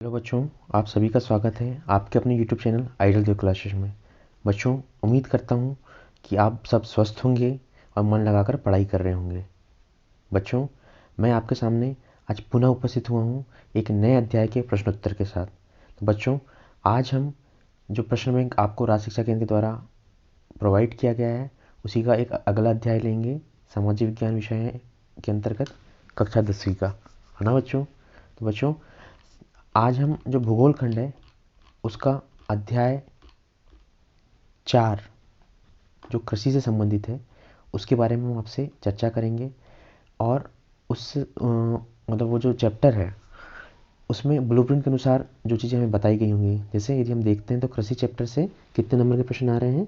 Hello बच्चों, आप सभी का स्वागत है आपके अपने यूट्यूब चैनल आइडल देव क्लासेस में। बच्चों, उम्मीद करता हूँ कि आप सब स्वस्थ होंगे और मन लगाकर पढ़ाई कर रहे होंगे। बच्चों, मैं आपके सामने आज पुनः उपस्थित हुआ हूँ एक नए अध्याय के प्रश्नोत्तर के साथ। तो बच्चों, आज हम जो प्रश्न बैंक आपको राज्य शिक्षा केंद्र के द्वारा प्रोवाइड किया गया है उसी का एक अगला अध्याय लेंगे, सामाजिक विज्ञान विषय के अंतर्गत कक्षा 10वीं का, है ना बच्चों। तो बच्चों, आज हम जो भूगोल खंड है उसका अध्याय 4 जो कृषि से संबंधित है उसके बारे में हम आपसे चर्चा करेंगे। और उस मतलब वो जो चैप्टर है उसमें ब्लूप्रिंट के अनुसार जो चीज़ें हमें बताई गई होंगी, जैसे यदि हम देखते हैं तो कृषि चैप्टर से कितने नंबर के प्रश्न आ रहे हैं?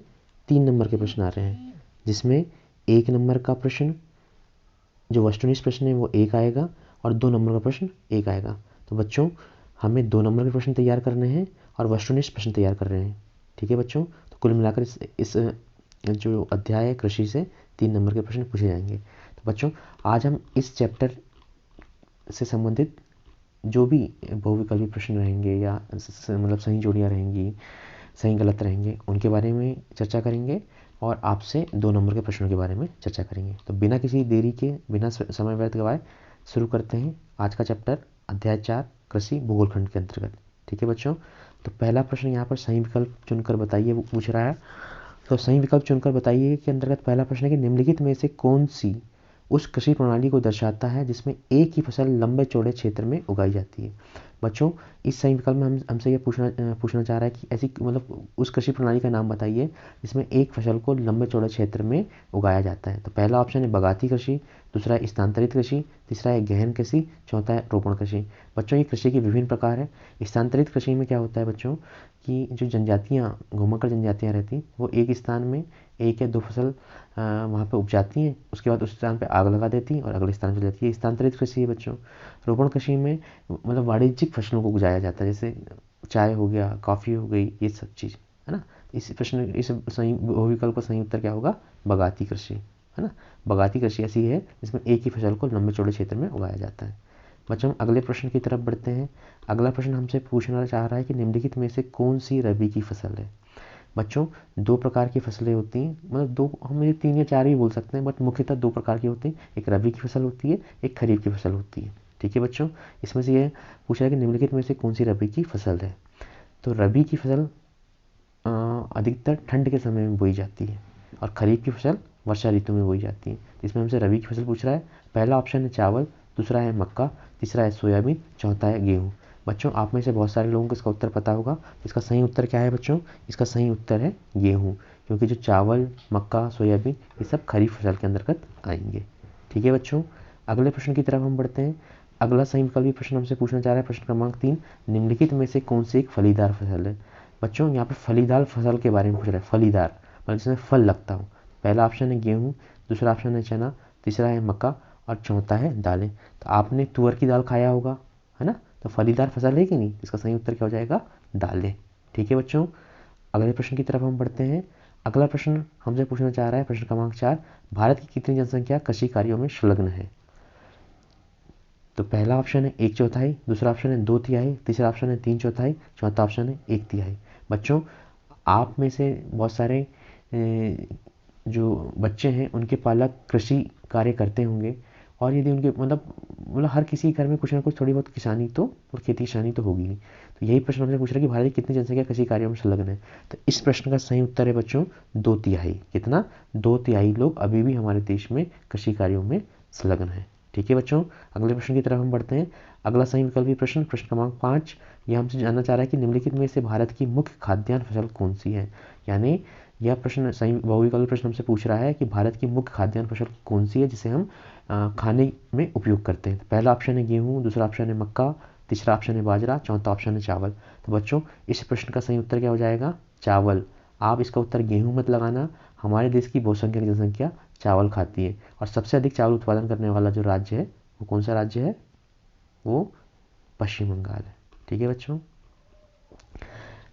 3 नंबर के प्रश्न आ रहे हैं, जिसमें 1 नंबर का प्रश्न जो वस्तुनिष्ठ प्रश्न है वो 1 आएगा और 2 नंबर का प्रश्न 1 आएगा। तो बच्चों, हमें 2 नंबर के प्रश्न तैयार करने हैं और वस्तुनिष्ठ प्रश्न तैयार कर रहे हैं, ठीक है बच्चों। तो कुल मिलाकर इस जो अध्याय है कृषि से 3 नंबर के प्रश्न पूछे जाएंगे। तो बच्चों, आज हम इस चैप्टर से संबंधित जो भी बहुविकल्पी प्रश्न रहेंगे या मतलब सही जोड़ियाँ रहेंगी, सही गलत रहेंगे, उनके बारे में चर्चा करेंगे और आपसे 2 नंबर के प्रश्नों के बारे में चर्चा करेंगे। तो बिना किसी देरी के, बिना समय व्यर्थ गवाए शुरू करते हैं आज का चैप्टर अध्याय 4 कृषि भूगोल खंड के अंतर्गत, ठीक है बच्चों। तो पहला प्रश्न यहाँ पर सही विकल्प चुनकर बताइए वो पूछ रहा है। तो सही विकल्प चुनकर बताइए के अंतर्गत पहला प्रश्न है कि निम्नलिखित में से कौन सी उस कृषि प्रणाली को दर्शाता है जिसमें एक ही फसल लंबे चौड़े क्षेत्र में उगाई जाती है। बच्चों, इस सही विकल्प में हमसे ये पूछना चाह रहा है कि ऐसी मतलब उस कृषि प्रणाली का नाम बताइए जिसमें एक फसल को लंबे चौड़े क्षेत्र में उगाया जाता है। तो पहला ऑप्शन है बगाती कृषि, दूसरा है स्थानांतरित कृषि, तीसरा है गहन कृषि, चौथा है रोपण कृषि। बच्चों, ये कृषि के विभिन्न प्रकार है। स्थानांतरित कृषि में क्या होता है बच्चों कि जो जनजातियाँ, घुमक्कड़ जनजातियाँ रहती वो एक स्थान में 1 या 2 फसल वहाँ पे उपजाती हैं, उसके बाद उस स्थान पे आग लगा देती हैं और अगले स्थान पे चली जाती है। स्थानांतरित कृषि है बच्चों। रोपण कृषि में मतलब वाणिज्यिक फसलों को उगाया जाता है, जैसे चाय हो गया, कॉफ़ी हो गई, ये सब चीज़, है ना। इस प्रश्न इस सही बहुविकल्प का सही उत्तर क्या होगा? बगाती कृषि, है ना। बगाती कृषि ऐसी है जिसमें एक ही फसल को लंबे चौड़े क्षेत्र में उगाया जाता है। बच्चों, हम अगले प्रश्न की तरफ बढ़ते हैं। अगला प्रश्न हमसे पूछना चाह रहा है कि निम्नलिखित में से कौन सी रबी की फसल है। बच्चों, 2 प्रकार की फसलें होती हैं, मतलब 2, हम ये 3 या 4 भी बोल सकते हैं, बट मुख्यतः 2 प्रकार की होती हैं। एक रबी की फसल होती है, एक खरीफ की फसल होती है, ठीक है बच्चों। इसमें से ये पूछा है कि निम्नलिखित में से कौन सी रबी की फसल है। तो रबी की फसल अधिकतर ठंड के समय में बोई जाती है और खरीफ की फसल वर्षा ऋतु में बोई जाती है। इसमें हमसे रबी की फसल पूछ रहा है। पहला ऑप्शन है चावल, दूसरा है मक्का, तीसरा है सोयाबीन, चौथा है गेहूँ। बच्चों, आप में से बहुत सारे लोगों को इसका उत्तर पता होगा। इसका सही उत्तर क्या है बच्चों? इसका सही उत्तर है गेहूँ, क्योंकि जो चावल, मक्का, सोयाबीन ये सब खरीफ फसल के अंतर्गत आएंगे, ठीक है बच्चों। अगले प्रश्न की तरफ हम बढ़ते हैं। अगला सही विकल्पी प्रश्न हमसे पूछना चाह रहा है, प्रश्न क्रमांक 3, निम्नलिखित में से कौन सी एक फलीदार फसल है। बच्चों, यहाँ पर फलीदार फसल के बारे में पूछ रहा है। फलीदार मतलब जिसमें फल लगता हो। पहला ऑप्शन है गेहूँ, दूसरा ऑप्शन है चना, तीसरा है मक्का और चौथा है दालें। तो आपने तुअर की दाल खाया होगा, है ना। तो फलीदार फसल है कि नहीं? इसका सही उत्तर क्या हो जाएगा? दालें, ठीक है बच्चों। अगले प्रश्न की तरफ हम बढ़ते हैं। अगला प्रश्न हमसे पूछना चाह रहा है, प्रश्न क्रमांक 4, भारत की कितनी जनसंख्या कृषि कार्यों में संलग्न है। तो पहला ऑप्शन है 1/4, दूसरा ऑप्शन है 2/3, तीसरा ऑप्शन है 3/4, चौथा ऑप्शन है 1/3। बच्चों, आप में से बहुत सारे जो बच्चे हैं उनके पालक कृषि कार्य करते होंगे, और यदि उनके मतलब हर किसी घर में कुछ ना कुछ थोड़ी बहुत किसानी तो और खेती किसानी तो होगी ही। तो यही प्रश्न हमसे पूछ रहा है कि भारत की कितनी जनसंख्या कृषि कार्यों में संलग्न है। तो इस प्रश्न का सही उत्तर है बच्चों 2/3। कितना? 2/3 लोग अभी भी हमारे देश में कृषि कार्यों में संलग्न है, ठीक है बच्चों। अगले प्रश्न की तरफ हम बढ़ते हैं। अगला सही विकल्पी प्रश्न, प्रश्न क्रमांक 5, यह हमसे जानना चाह रहा है कि निम्नलिखित में से भारत की मुख्य खाद्यान्न फसल कौन सी है। यानी यह प्रश्न सही बहुविकल्पी प्रश्न हमसे पूछ रहा है कि भारत की मुख्य खाद्यान्न फसल कौन सी है जिसे हम खाने में उपयोग करते हैं। पहला ऑप्शन है गेहूँ, दूसरा ऑप्शन है मक्का, तीसरा ऑप्शन है बाजरा, चौथा ऑप्शन है चावल। तो बच्चों, इस प्रश्न का सही उत्तर क्या हो जाएगा? चावल। आप इसका उत्तर गेहूँ मत लगाना। हमारे देश की बहुसंख्यक जनसंख्या चावल खाती है और सबसे अधिक चावल उत्पादन करने वाला जो राज्य है वो कौन सा राज्य है? वो पश्चिम बंगाल है, ठीक है बच्चों।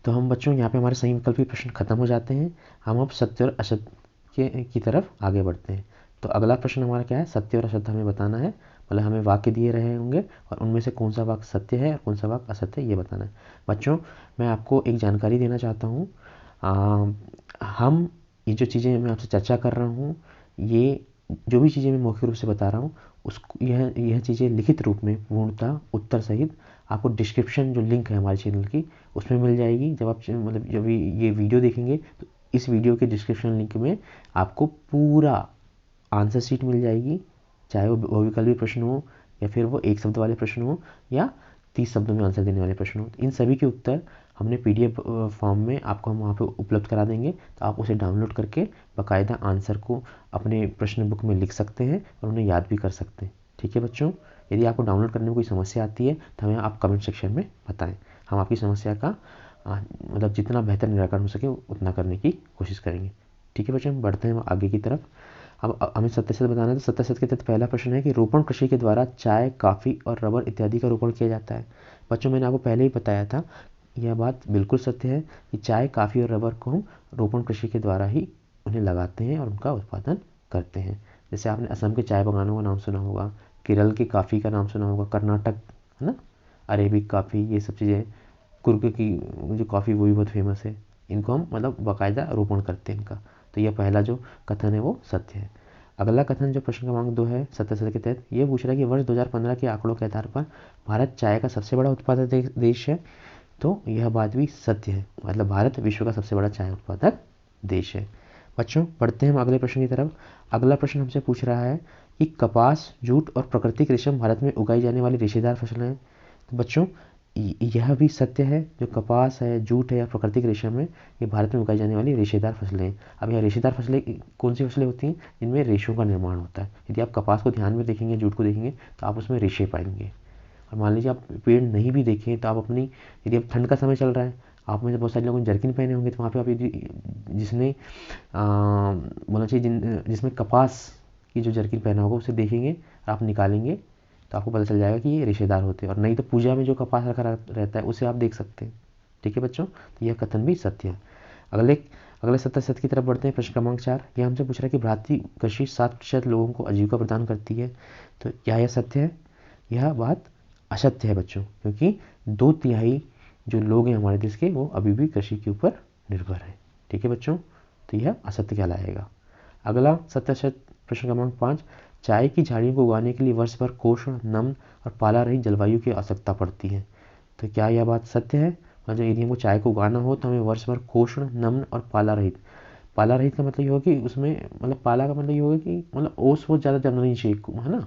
तो हम बच्चों यहाँ पे हमारे सही विकल्पी प्रश्न खत्म हो जाते हैं। हम अब सत्य और असत्य की तरफ आगे बढ़ते हैं। तो अगला प्रश्न हमारा क्या है? सत्य और असत्य हमें बताना है। मतलब हमें वाक्य दिए रहे होंगे और उनमें से कौन सा वाक्य सत्य है और कौन सा वाक्य असत्य है ये बताना है। बच्चों मैं आपको एक जानकारी देना चाहता हूँ। हम ये जो चीज़ें मैं आपसे चर्चा कर रहा हूँ, ये जो भी चीज़ें मैं मौखिक रूप से बता रहा हूँ, उसको यह चीज़ें लिखित रूप में पूर्णतः उत्तर सहित आपको डिस्क्रिप्शन जो लिंक है हमारे चैनल की उसमें मिल जाएगी। जब आप मतलब जब ये वीडियो देखेंगे तो इस वीडियो के डिस्क्रिप्शन लिंक में आपको पूरा आंसर शीट मिल जाएगी, चाहे वो बहुविकल्पी प्रश्न हो या फिर वो एक शब्द वाले प्रश्न हो या 30 शब्दों में आंसर देने वाले प्रश्न हो। इन सभी के उत्तर हमने PDF फॉर्म में आपको हम वहाँ पे उपलब्ध करा देंगे, तो आप उसे डाउनलोड करके बाकायदा आंसर को अपने प्रश्न बुक में लिख सकते हैं और उन्हें याद भी कर सकते हैं। ठीक है बच्चों, यदि आपको डाउनलोड करने में कोई समस्या आती है तो हमें आप कमेंट सेक्शन में बताएं। हम आपकी समस्या का मतलब जितना बेहतर निराकरण हो सके उतना करने की कोशिश करेंगे। ठीक है बच्चों, हम बढ़ते हैं आगे की तरफ। अब हमें सत्य बताना है। तो सत्य के तहत पहला प्रश्न है कि रोपण कृषि के द्वारा चाय, कॉफ़ी और रबर इत्यादि का रोपण किया जाता है। बच्चों मैंने आपको पहले ही बताया था, यह बात बिल्कुल सत्य है कि चाय, कॉफ़ी और रबर को हम रोपण कृषि के द्वारा ही उन्हें लगाते हैं और उनका उत्पादन करते हैं। जैसे आपने असम के चाय बागानों का नाम सुना होगा, केरल के कॉफ़ी का नाम सुना होगा, कर्नाटक है ना, अरेबिक कॉफ़ी, ये सब चीज़ें, कुर्ग की जो कॉफ़ी वो भी बहुत फेमस है। इनको हम मतलब बाकायदा रोपण करते हैं इनका। तो यह पहला जो कथन है वो सत्य है। अगला कथन जो प्रश्न क्रमांक 2 है सत्य के तहत, ये पूछ रहा है कि वर्ष 2015 के आंकड़ों के आधार पर भारत चाय का सबसे बड़ा उत्पादक देश है। तो यह बात भी सत्य है, मतलब भारत विश्व का सबसे बड़ा चाय उत्पादक देश है। बच्चों बढ़ते हैं हम अगले प्रश्न की तरफ। अगला प्रश्न हमसे पूछ रहा है कि कपास, जूट और प्राकृतिक रेशम भारत में उगाई जाने वाली रेशेदार फसलें हैं। तो बच्चों यह भी सत्य है, जो कपास है, जूट है या प्राकृतिक रेशम है, ये भारत में उगाई जाने वाली रेशेदार फसलें हैं। अब यह रेशेदार फसलें कौन सी फसलें होती हैं? जिनमें रेशों का निर्माण होता है। यदि आप कपास को ध्यान में देखेंगे, जूट को देखेंगे तो आप उसमें रेशे पाएंगे। और मान लीजिए आप पेड़ नहीं भी देखें तो आप अपनी, यदि आप ठंड का समय चल रहा है, आप में से बहुत सारे लोगों ने जर्किन पहने होंगे, तो वहाँ पे आप यदि जिसने बोलना चाहिए जिसमें कपास की जो जर्किन पहना होगा उसे देखेंगे, आप निकालेंगे तो आपको पता चल जाएगा कि ये रेशेदार होते हैं। और नहीं तो पूजा में जो कपास रखा रहता है उसे आप देख सकते हैं। ठीक है बच्चों, तो यह कथन भी सत्य है। अगले सत्य की तरफ बढ़ते हैं। प्रश्न क्रमांक 4, यह हमसे पूछ रहा है कि भारतीय कृषि 7% लोगों को आजीविका प्रदान करती है। तो क्या यह सत्य है? यह बात असत्य है बच्चों, क्योंकि 2/3 जो लोग हैं हमारे देश के वो अभी भी कृषि के ऊपर निर्भर है। ठीक है बच्चों, तो यह असत्य कहलाएगा। अगला सत्य प्रश्न क्रमांक 5, चाय की झाड़ियों को उगाने के लिए वर्ष भर कोष्ण, नम्न और पाला रहित जलवायु की आवश्यकता पड़ती है। तो क्या यह बात सत्य है? मतलब यदि हमको चाय को उगाना हो तो हमें वर्ष भर कोष्ण, नम्न और पाला रहित का मतलब ये होगा कि उसमें मतलब पाला का मतलब ये होगा कि मतलब ओस बहुत ज़्यादा जमना नहीं चाहिए, है ना,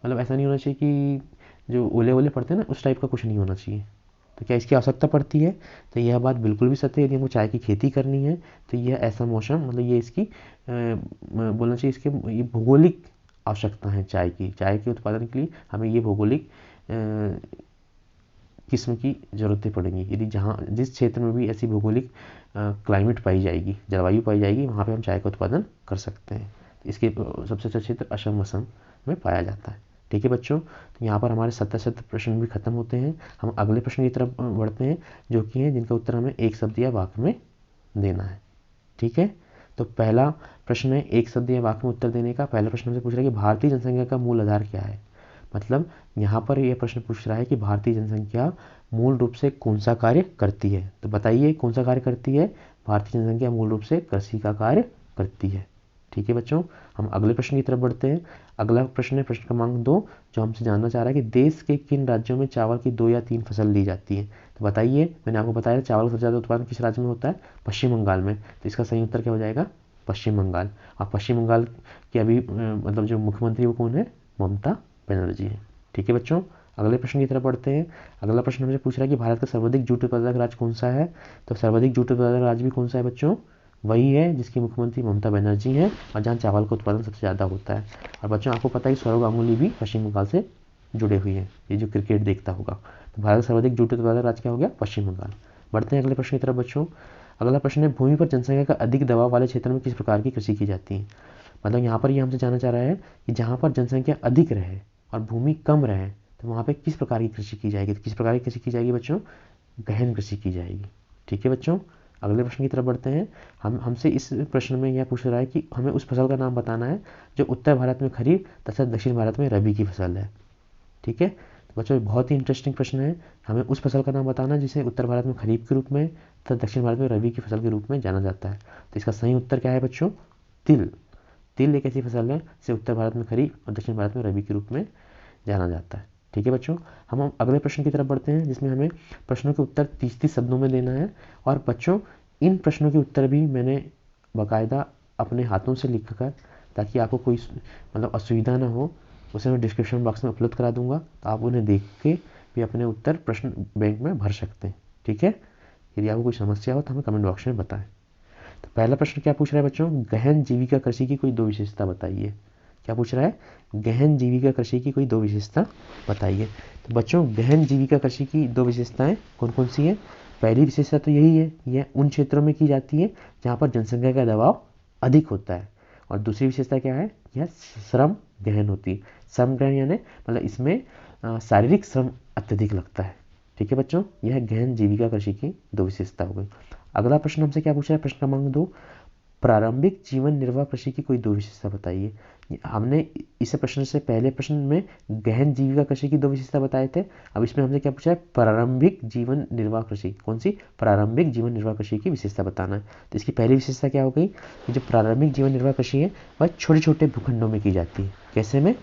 मतलब ऐसा नहीं होना चाहिए कि जो ओले ओले पड़ते हैं ना उस टाइप का कुछ नहीं होना चाहिए। तो क्या इसकी आवश्यकता पड़ती है? तो यह बात बिल्कुल भी सत्य है। यदि हमको चाय की खेती करनी है तो यह ऐसा मौसम, मतलब ये इसकी बोलना चाहिए इसके ये भौगोलिक आवश्यकता है चाय के उत्पादन के लिए हमें ये भौगोलिक किस्म की ज़रूरतें पड़ेंगी। यदि जिस क्षेत्र में भी ऐसी भौगोलिक क्लाइमेट पाई जाएगी, जलवायु पाई जाएगी, वहाँ पे हम चाय का उत्पादन कर सकते हैं। इसके सबसे अच्छा क्षेत्र असम में पाया जाता है। ठीक है बच्चों, तो यहाँ पर हमारे 7 प्रश्न भी खत्म होते हैं। हम अगले प्रश्न की तरफ बढ़ते हैं, जो कि हैं जिनका उत्तर हमें एक शब्द या वाक्य में देना है। ठीक है, तो पहला प्रश्न है एक शब्द या वाक्य में उत्तर देने का। पहला प्रश्न हमसे पूछ रहा है कि भारतीय जनसंख्या का मूल आधार क्या है। मतलब यहाँ पर यह प्रश्न पूछ रहा है कि भारतीय जनसंख्या मूल रूप से कौन सा कार्य करती है। तो बताइए कौन सा कार्य करती है? भारतीय जनसंख्या मूल रूप से कृषि का कार्य करती है। ठीक है बच्चों, हम अगले प्रश्न की तरफ बढ़ते हैं। अगला प्रश्न है प्रश्न क्रमांक 2, जो हमसे जानना चाह रहा है कि देश के किन राज्यों में चावल की 2 या 3 फसल ली जाती है। तो बताइए, मैंने आपको बताया चावल का सबसे ज़्यादा उत्पादन किस राज्य में होता है? पश्चिम बंगाल में। तो इसका सही उत्तर क्या हो जाएगा? पश्चिम बंगाल। और पश्चिम बंगाल के अभी मतलब जो मुख्यमंत्री वो कौन है? ममता बनर्जी है। ठीक है बच्चों, अगले प्रश्न की तरफ बढ़ते हैं। अगला प्रश्न हमसे पूछ रहा है कि भारत का सर्वाधिक जूट उत्पादक राज्य कौन सा है। तो सर्वाधिक जूट उत्पादक राज्य भी कौन सा है बच्चों? वही है जिसकी मुख्यमंत्री ममता बनर्जी हैं और जहाँ चावल का उत्पादन सबसे ज़्यादा होता है। और बच्चों आपको पता है सौरव गांगुली भी पश्चिम बंगाल से जुड़े हुए हैं, ये जो क्रिकेट देखता होगा। तो भारत का सर्वाधिक जूट उत्पादक राज्य क्या हो गया? पश्चिम बंगाल। बढ़ते हैं अगले प्रश्न की तरफ बच्चों। अगला प्रश्न है भूमि पर जनसंख्या का अधिक दबाव वाले क्षेत्र में किस प्रकार की कृषि की जाती है। मतलब यहाँ पर ये हमसे जानना चाह रहा है कि जहाँ पर जनसंख्या अधिक रहे और भूमि कम रहे तो वहाँ पे किस प्रकार की कृषि की जाएगी। तो किस प्रकार की कृषि की जाएगी बच्चों? गहन कृषि की जाएगी। ठीक है बच्चों, अगले प्रश्न की तरफ बढ़ते हैं। हमसे इस प्रश्न में यह पूछ रहा है कि हमें उस फसल का नाम बताना है जो उत्तर भारत में खरीफ तथा दक्षिण भारत में रबी की फसल है। ठीक है, तो बच्चों बहुत ही इंटरेस्टिंग प्रश्न है। हमें उस फसल का नाम बताना है जिसे उत्तर भारत में खरीफ के रूप में तथा दक्षिण भारत में रबी की फसल के रूप में जाना जाता है। तो इसका सही उत्तर क्या है बच्चों? तिल। तिल एक ऐसी फसल है जिसे उत्तर भारत में खरीफ और दक्षिण भारत में रबी के रूप में जाना जाता है। ठीक है बच्चों, हम अगले प्रश्न की तरफ बढ़ते हैं जिसमें हमें प्रश्नों के उत्तर 30 शब्दों में देना है। और बच्चों इन प्रश्नों के उत्तर भी मैंने बाकायदा अपने हाथों से लिख कर, ताकि आपको कोई असुविधा ना हो, उसे मैं डिस्क्रिप्शन बॉक्स में उपलब्ध करा दूंगा। तो आप उन्हें देख के भी अपने उत्तर प्रश्न बैंक में भर सकते हैं। ठीक है, यदि आपको कोई समस्या हो तो हमें कमेंट बॉक्स में बताएं। तो पहला प्रश्न क्या पूछ रहा है बच्चों? गहन जीविका कृषि की कोई 2 विशेषता बताइए। क्या पूछ रहा है? गहन जीविका कृषि की कोई 2 विशेषता बताइए। तो बच्चों गहन जीविका कृषि की 2 विशेषताएं कौन कौन सी है? पहली विशेषता तो यही है, यह उन क्षेत्रों में की जाती है जहाँ पर जनसंख्या का दबाव अधिक होता है। और दूसरी विशेषता क्या है? यह श्रम गहन होती है। श्रम गहन यानी इसमें शारीरिक श्रम अत्यधिक लगता है। ठीक है बच्चों, यह गहन जीविका कृषि की 2 विशेषता हो गई। अगला प्रश्न हमसे क्या पूछा है? प्रश्न क्रमांक 2, प्रारंभिक जीवन निर्वाह कृषि की कोई 2 विशेषता बताइए। हमने इस प्रश्न से पहले प्रश्न में गहन जीविका कृषि की 2 विशेषता बताए थे। अब इसमें हमसे क्या पूछा है? प्रारंभिक जीवन निर्वाह कृषि। कौन सी? प्रारंभिक जीवन निर्वाह कृषि की विशेषता बताना है। तो इसकी पहली विशेषता क्या हो गई? जो प्रारंभिक जीवन निर्वाह कृषि है वह छोटे छोटे भूखंडों में की जाती है। कैसे में?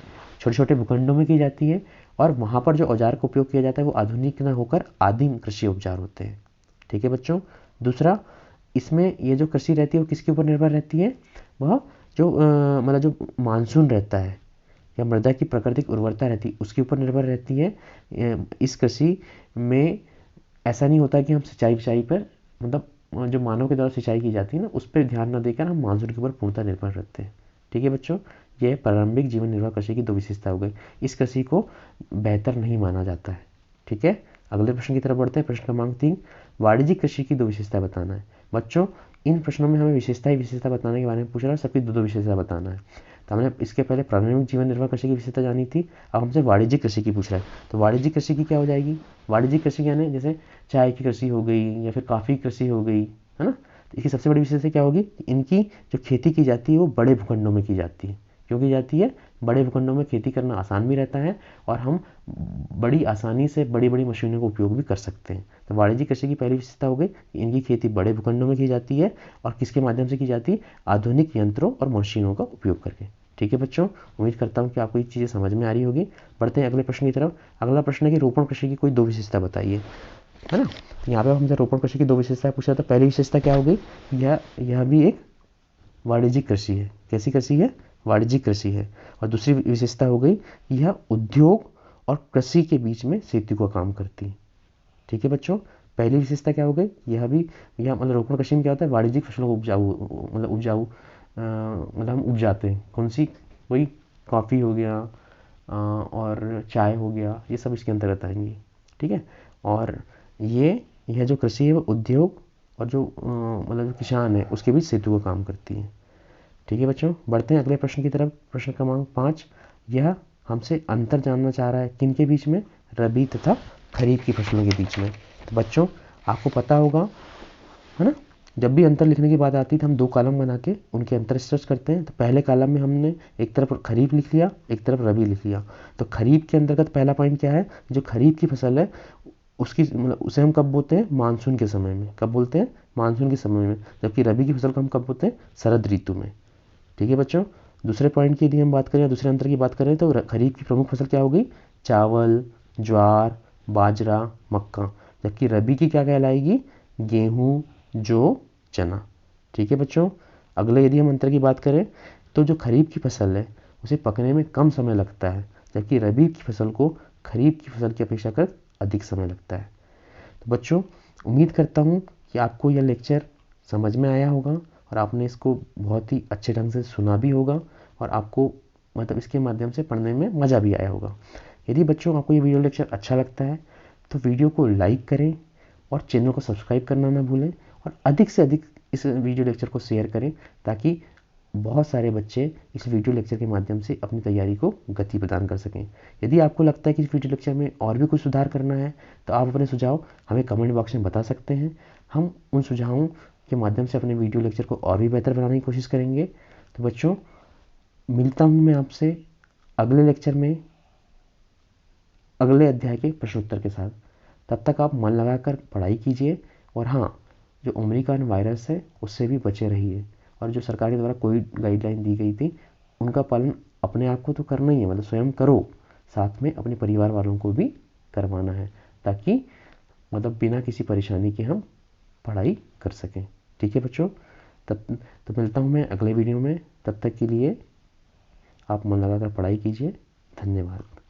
छोटे छोटे भूखंडों में की जाती है, और वहाँ पर जो औजार का उपयोग किया जाता है वो आधुनिक न होकर आदिम कृषि उपचार होते हैं। ठीक है बच्चों। दूसरा, इसमें ये जो कृषि रहती है वो किसके ऊपर निर्भर रहती है? वह जो जो मानसून रहता है या मृदा की प्राकृतिक उर्वरता रहती है उसके ऊपर निर्भर रहती है। इस कृषि में ऐसा नहीं होता कि हम सिंचाई पर जो मानव के द्वारा सिंचाई की जाती है ना, उस पर ध्यान न देकर हम मानसून के ऊपर पूर्णतः निर्भर रहते हैं। ठीक है बच्चों, ये प्रारंभिक जीवन निर्वाह कृषि की 2 विशेषता हो गई। इस कृषि को बेहतर नहीं माना जाता है। ठीक है, अगले प्रश्न की तरफ बढ़ते हैं। प्रश्न क्रमांक 3, वाणिज्यिक कृषि की 2 विशेषता बताना है। बच्चों इन प्रश्नों में हमें विशेषता बताने के बारे में पूछ रहा है, सबकी 2 विशेषता बताना है। तो हमने इसके पहले प्रारंभिक जीवन निर्वाह कृषि की विशेषता जानी थी, अब हमसे वाणिज्यिक कृषि की पूछ रहा है। तो वाणिज्यिक कृषि की क्या हो जाएगी? वाणिज्यिक कृषि यानी जैसे चाय की कृषि हो गई या फिर कॉफ़ी कृषि हो गई, है ना। तो इसकी सबसे बड़ी विशेषता क्या होगी? इनकी जो खेती की जाती है वो बड़े भूखंडों में की जाती है। क्यों की जाती है? बड़े भूखंडों में खेती करना आसान भी रहता है और हम बड़ी आसानी से बड़ी बड़ी मशीनों का उपयोग भी कर सकते हैं। तो वाणिज्यिक कृषि की पहली विशेषता हो गई, इनकी खेती बड़े भूखंडों में की जाती है और किसके माध्यम से की जाती है? आधुनिक यंत्रों और मशीनों का उपयोग करके। ठीक है बच्चों, उम्मीद करता हूँ कि आपको ये चीज़ें समझ में आ रही होगी। बढ़ते हैं अगले प्रश्न की तरफ। अगला प्रश्न है कि रोपण कृषि की कोई 2 विशेषता बताइए, है ना। यहाँ पे हमसे रोपण कृषि की 2 विशेषताएं पूछ रहा था। पहली विशेषता क्या हो गई? यह भी एक वाणिज्यिक कृषि है। कैसी कृषि है? वाणिज्यिक कृषि है। और दूसरी विशेषता हो गई, यह उद्योग और कृषि के बीच में सेतु का काम करती है। ठीक है बच्चों, पहली विशेषता क्या हो गई? यह रोपण कृषि में क्या होता है? वाणिज्यिक फसलों को उपजाऊ हम उपजाते हैं। कौन सी? वही कॉफ़ी हो गया और चाय हो गया, ये सब इसके अंतर्गत आएंगी। ठीक है, और यह जो कृषि है वो उद्योग और जो जो किसान है उसके बीच सेतु का काम करती है। ठीक है बच्चों, बढ़ते हैं अगले प्रश्न की तरफ। प्रश्न क्रमांक 5, यह हमसे अंतर जानना चाह रहा है किन के बीच में? रबी तथा खरीफ की फसलों के बीच में। तो बच्चों आपको पता होगा, है ना, जब भी अंतर लिखने की बात आती है तो हम 2 कॉलम बना के उनके अंतर सर्च करते हैं। तो पहले कॉलम में हमने एक तरफ खरीफ लिख लिया, एक तरफ रबी लिख लिया। तो खरीफ के अंतर्गत पहला पॉइंट क्या है? जो खरीफ की फसल है उसकी उसे हम कब बोलते हैं? मानसून के समय में। कब बोलते हैं? मानसून के समय में। जबकि रबी की फसल को हम कब बोलते हैं? शरद ऋतु में। ठीक है बच्चों, दूसरे पॉइंट की यदि हम बात करें, दूसरे अंतर की बात करें तो खरीफ की प्रमुख फसल क्या हो गई? चावल, ज्वार, बाजरा, मक्का। जबकि रबी की क्या कहलाएगी? गेहूँ, जौ, चना। ठीक है बच्चों, अगले यदि हम अंतर की बात करें तो जो खरीफ की फसल है उसे पकने में कम समय लगता है, जबकि रबी की फसल को खरीफ की फसल की अपेक्षा कर अधिक समय लगता है। तो बच्चों उम्मीद करता हूँ कि आपको यह लेक्चर समझ में आया होगा और आपने इसको बहुत ही अच्छे ढंग से सुना भी होगा और आपको इसके माध्यम से पढ़ने में मज़ा भी आया होगा। यदि बच्चों आपको ये वीडियो लेक्चर अच्छा लगता है तो वीडियो को लाइक करें और चैनल को सब्सक्राइब करना ना भूलें और अधिक से अधिक इस वीडियो लेक्चर को शेयर करें ताकि बहुत सारे बच्चे इस वीडियो लेक्चर के माध्यम से अपनी तैयारी को गति प्रदान कर सकें। यदि आपको लगता है कि इस वीडियो लेक्चर में और भी कुछ सुधार करना है तो आप अपने सुझाव हमें कमेंट बॉक्स में बता सकते हैं। हम उन सुझावों के माध्यम से अपने वीडियो लेक्चर को और भी बेहतर बनाने की कोशिश करेंगे। तो बच्चों, मिलता हूँ मैं आपसे अगले लेक्चर में अगले अध्याय के प्रश्नोत्तर के साथ। तब तक आप मन लगाकर पढ़ाई कीजिए और हाँ, जो ओमिक्रॉन वायरस है उससे भी बचे रहिए, और जो सरकार के द्वारा कोविड गाइडलाइन दी गई थी उनका पालन अपने आप को तो करना ही है, मतलब स्वयं करो, साथ में अपने परिवार वालों को भी करवाना है, ताकि मतलब बिना किसी परेशानी के हम पढ़ाई कर सकें। ठीक है बच्चों, तब तो मिलता हूँ मैं अगले वीडियो में। तब तक के लिए आप मन लगाकर पढ़ाई कीजिए। धन्यवाद।